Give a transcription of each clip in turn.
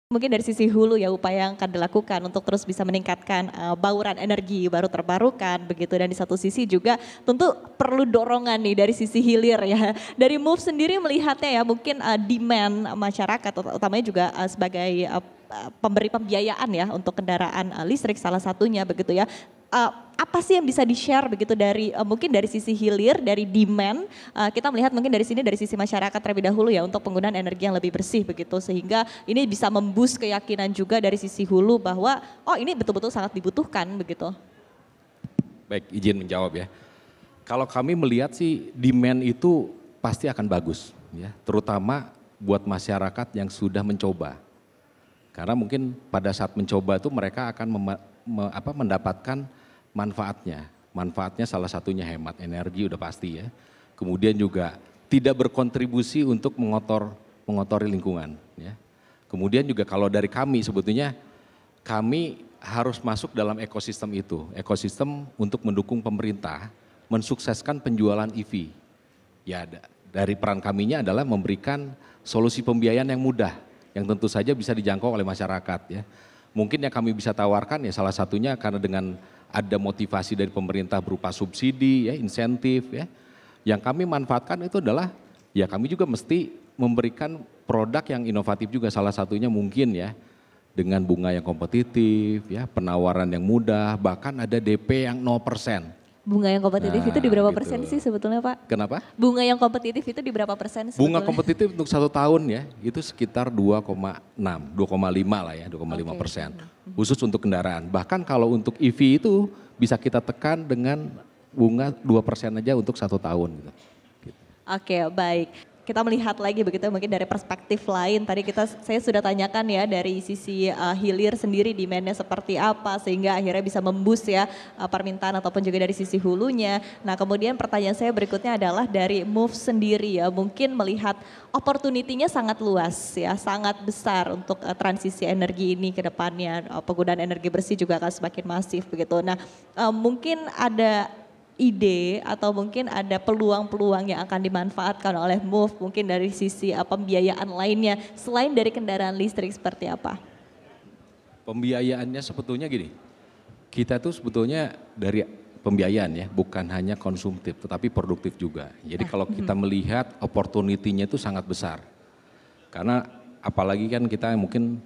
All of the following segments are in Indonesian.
Mungkin dari sisi hulu ya upaya yang akan dilakukan untuk terus bisa meningkatkan bauran energi baru terbarukan begitu, dan di satu sisi juga tentu perlu dorongan nih dari sisi hilir ya. Dari Move sendiri melihatnya ya mungkin demand masyarakat utamanya juga sebagai pemberi pembiayaan ya untuk kendaraan listrik salah satunya begitu ya. Apa sih yang bisa di-share begitu dari mungkin dari sisi hilir, dari demand, kita melihat mungkin dari sini dari sisi masyarakat terlebih dahulu ya untuk penggunaan energi yang lebih bersih begitu, sehingga ini bisa memboost keyakinan juga dari sisi hulu bahwa oh ini betul-betul sangat dibutuhkan begitu. Baik, izin menjawab ya. Kalau kami melihat sih demand itu pasti akan bagus ya, terutama buat masyarakat yang sudah mencoba. Karena mungkin pada saat mencoba itu mereka akan mendapatkan manfaatnya. Manfaatnya salah satunya hemat energi udah pasti ya. Kemudian juga tidak berkontribusi untuk mengotori lingkungan ya. Kemudian juga kalau dari kami sebetulnya kami harus masuk dalam ekosistem itu. Ekosistem untuk mendukung pemerintah mensukseskan penjualan EV. Ya dari peran kaminya adalah memberikan solusi pembiayaan yang mudah, yang tentu saja bisa dijangkau oleh masyarakat ya. Mungkin yang kami bisa tawarkan ya salah satunya karena dengan ada motivasi dari pemerintah berupa subsidi ya, insentif ya. Yang kami manfaatkan itu adalah ya kami juga mesti memberikan produk yang inovatif juga, salah satunya mungkin ya dengan bunga yang kompetitif ya, penawaran yang mudah, bahkan ada DP yang 0%. Bunga yang kompetitif itu di berapa gitu. persen sih sebetulnya Pak? Kenapa? Bunga yang kompetitif itu di berapa persen sebetulnya? Bunga kompetitif untuk 1 tahun ya itu sekitar 2,6, 2,5 lah ya, 2,5%. Khusus untuk kendaraan. Bahkan kalau untuk EV itu bisa kita tekan dengan bunga 2% aja untuk 1 tahun gitu. Oke, baik. Kita melihat lagi begitu mungkin dari perspektif lain. Tadi saya sudah tanyakan ya dari sisi hilir sendiri demandnya seperti apa sehingga akhirnya bisa memboost ya permintaan ataupun juga dari sisi hulunya. Nah kemudian pertanyaan saya berikutnya adalah dari Move sendiri ya, mungkin melihat opportunity-nya sangat luas ya, sangat besar untuk transisi energi ini ke depannya. Penggunaan energi bersih juga akan semakin masif begitu. Nah mungkin ada ide atau mungkin ada peluang-peluang yang akan dimanfaatkan oleh Move mungkin dari sisi pembiayaan lainnya selain dari kendaraan listrik seperti apa? Pembiayaannya sebetulnya gini, kita tuh sebetulnya dari pembiayaan ya bukan hanya konsumtif tetapi produktif juga. Jadi kalau kita melihat opportunity-nya itu sangat besar. Karena apalagi kan kita mungkin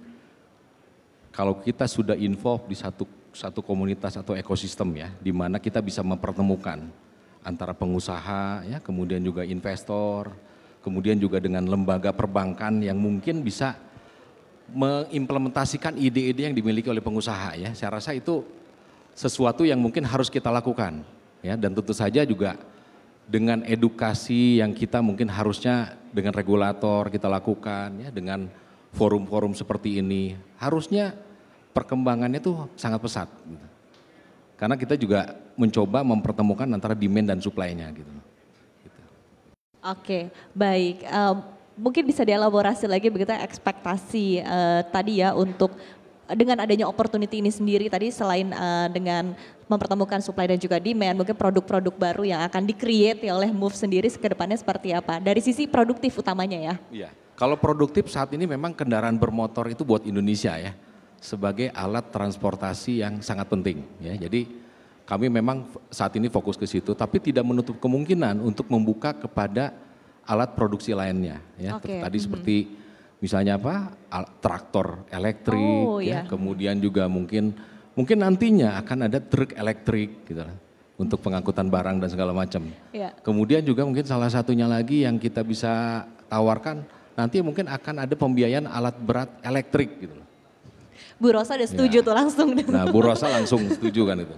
kalau kita sudah involve di satu komunitas atau ekosistem ya, di mana kita bisa mempertemukan antara pengusaha ya, kemudian juga investor, kemudian juga dengan lembaga perbankan yang mungkin bisa mengimplementasikan ide-ide yang dimiliki oleh pengusaha ya. Saya rasa itu sesuatu yang mungkin harus kita lakukan ya, dan tentu saja juga dengan edukasi yang kita mungkin harusnya dengan regulator kita lakukan ya, dengan forum-forum seperti ini harusnya perkembangannya tuh sangat pesat gitu. Karena kita juga mencoba mempertemukan antara demand dan supply-nya gitu. Oke, baik. Mungkin bisa dielaborasi lagi begitu ekspektasi tadi ya untuk dengan adanya opportunity ini sendiri tadi selain dengan mempertemukan supply dan juga demand, mungkin produk-produk baru yang akan di-create ya oleh Move sendiri ke depannya seperti apa? Dari sisi produktif utamanya ya. Iya, kalau produktif saat ini memang kendaraan bermotor itu buat Indonesia ya, sebagai alat transportasi yang sangat penting ya. Jadi kami memang saat ini fokus ke situ tapi tidak menutup kemungkinan untuk membuka kepada alat produksi lainnya ya. Tadi seperti misalnya apa? Traktor elektrik ya, kemudian juga mungkin nantinya akan ada truk elektrik gitu lah untuk pengangkutan barang dan segala macam. Kemudian juga mungkin salah satunya lagi yang kita bisa tawarkan nanti mungkin akan ada pembiayaan alat berat elektrik gitu. Bu Rosa udah setuju tuh langsung. Nah Bu Rosa langsung setuju kan itu.